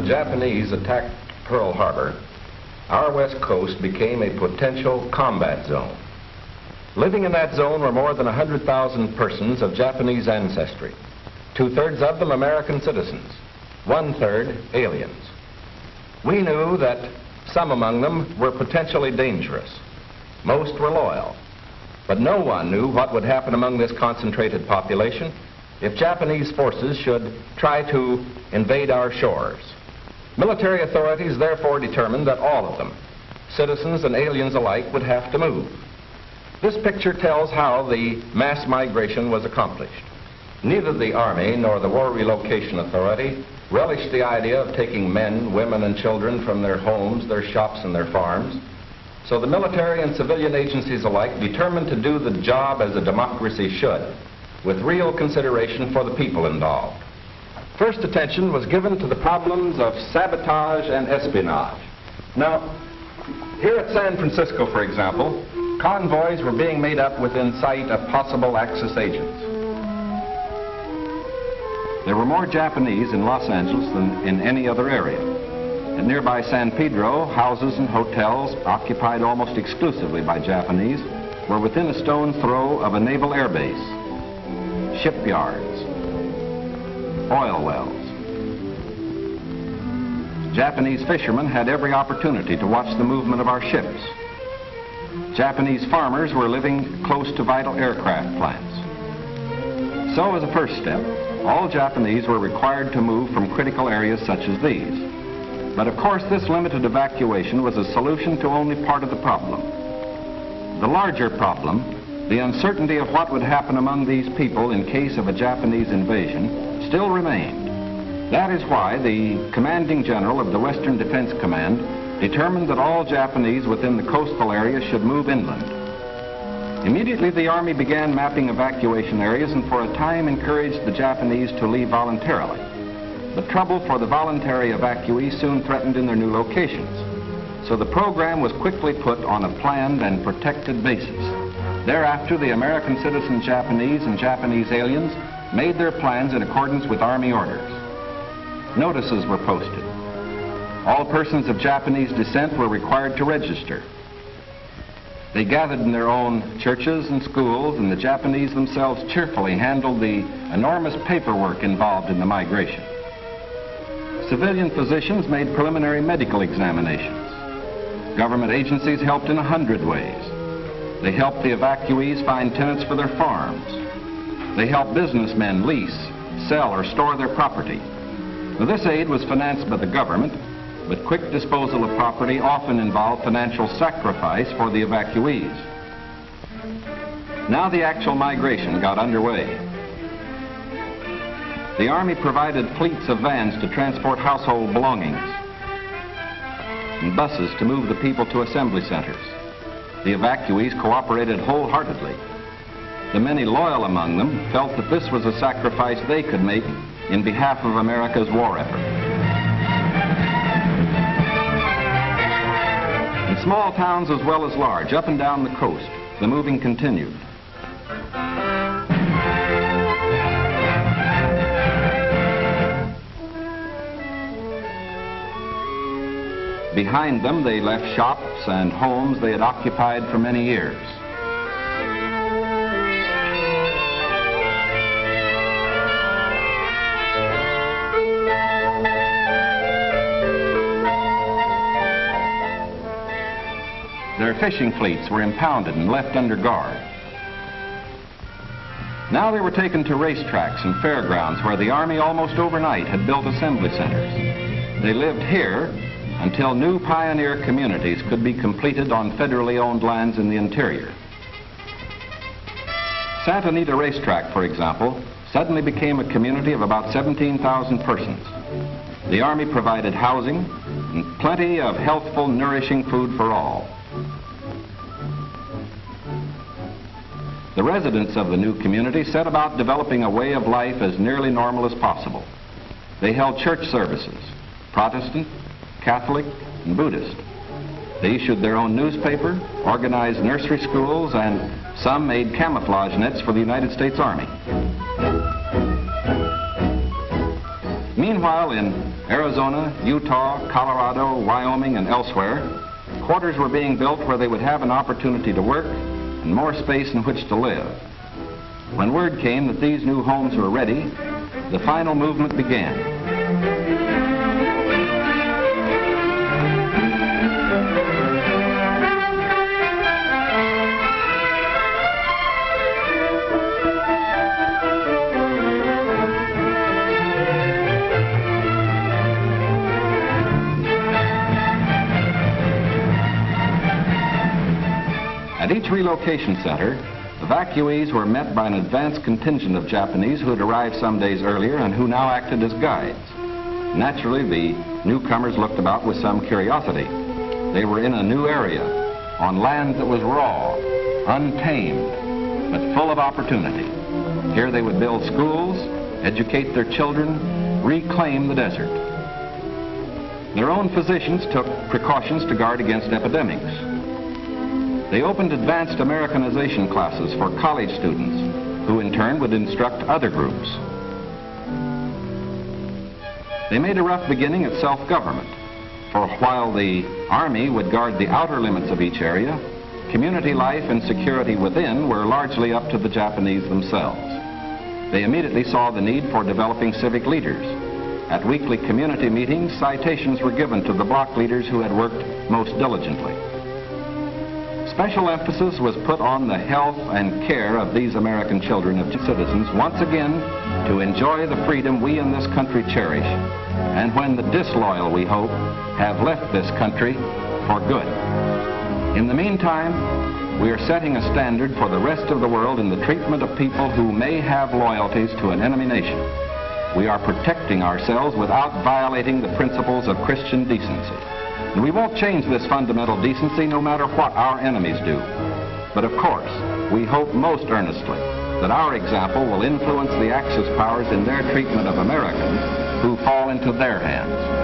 Japanese attacked Pearl Harbor, our west coast became a potential combat zone. Living in that zone were more than 100,000 persons of Japanese ancestry, 2/3 of them American citizens, 1/3 aliens. We knew that some among them were potentially dangerous. Most were loyal. But no one knew what would happen among this concentrated population if Japanese forces should try to invade our shores. Military authorities therefore determined that all of them, citizens and aliens alike, would have to move. This picture tells how the mass migration was accomplished. Neither the Army nor the War Relocation Authority relished the idea of taking men, women, and children from their homes, their shops, and their farms. So the military and civilian agencies alike determined to do the job as a democracy should, with real consideration for the people involved. First attention was given to the problems of sabotage and espionage. Now, here at San Francisco, for example, convoys were being made up within sight of possible Axis agents. There were more Japanese in Los Angeles than in any other area. At nearby San Pedro, houses and hotels occupied almost exclusively by Japanese were within a stone's throw of a naval air base, shipyards, oil wells. Japanese fishermen had every opportunity to watch the movement of our ships. Japanese farmers were living close to vital aircraft plants. So as a first step, all Japanese were required to move from critical areas such as these. But of course, this limited evacuation was a solution to only part of the problem. The larger problem, the uncertainty of what would happen among these people in case of a Japanese invasion, still remained. That is why the commanding general of the Western Defense Command determined that all Japanese within the coastal area should move inland. Immediately, the Army began mapping evacuation areas and for a time encouraged the Japanese to leave voluntarily. But trouble for the voluntary evacuees soon threatened in their new locations. So the program was quickly put on a planned and protected basis. Thereafter, the American citizen Japanese and Japanese aliens made their plans in accordance with Army orders. Notices were posted. All persons of Japanese descent were required to register. They gathered in their own churches and schools, and the Japanese themselves cheerfully handled the enormous paperwork involved in the migration. Civilian physicians made preliminary medical examinations. Government agencies helped in 100 ways. They helped the evacuees find tenants for their farms. They helped businessmen lease, sell, or store their property. Now, this aid was financed by the government, but quick disposal of property often involved financial sacrifice for the evacuees. Now the actual migration got underway. The Army provided fleets of vans to transport household belongings and buses to move the people to assembly centers. The evacuees cooperated wholeheartedly. The many loyal among them felt that this was a sacrifice they could make in behalf of America's war effort. In small towns as well as large, up and down the coast, the moving continued. Behind them, they left shops and homes they had occupied for many years. Their fishing fleets were impounded and left under guard. Now they were taken to racetracks and fairgrounds where the Army almost overnight had built assembly centers. They lived here until new pioneer communities could be completed on federally owned lands in the interior. Santa Anita Racetrack, for example, suddenly became a community of about 17,000 persons. The Army provided housing and plenty of healthful, nourishing food for all. The residents of the new community set about developing a way of life as nearly normal as possible. They held church services, Protestant, Catholic, and Buddhist. They issued their own newspaper, organized nursery schools, and some made camouflage nets for the United States Army. Meanwhile, in Arizona, Utah, Colorado, Wyoming, and elsewhere, quarters were being built where they would have an opportunity to work and more space in which to live. When word came that these new homes were ready, the final movement began. At each relocation center, evacuees were met by an advance contingent of Japanese who had arrived some days earlier and who now acted as guides. Naturally, the newcomers looked about with some curiosity. They were in a new area, on land that was raw, untamed, but full of opportunity. Here they would build schools, educate their children, reclaim the desert. Their own physicians took precautions to guard against epidemics. They opened advanced Americanization classes for college students, who in turn would instruct other groups. They made a rough beginning at self-government, for while the Army would guard the outer limits of each area, community life and security within were largely up to the Japanese themselves. They immediately saw the need for developing civic leaders. At weekly community meetings, citations were given to the block leaders who had worked most diligently. Special emphasis was put on the health and care of these American children of citizens, once again to enjoy the freedom we in this country cherish, and when the disloyal, we hope, have left this country for good. In the meantime, we are setting a standard for the rest of the world in the treatment of people who may have loyalties to an enemy nation. We are protecting ourselves without violating the principles of Christian decency. And we won't change this fundamental decency no matter what our enemies do. But of course, we hope most earnestly that our example will influence the Axis powers in their treatment of Americans who fall into their hands.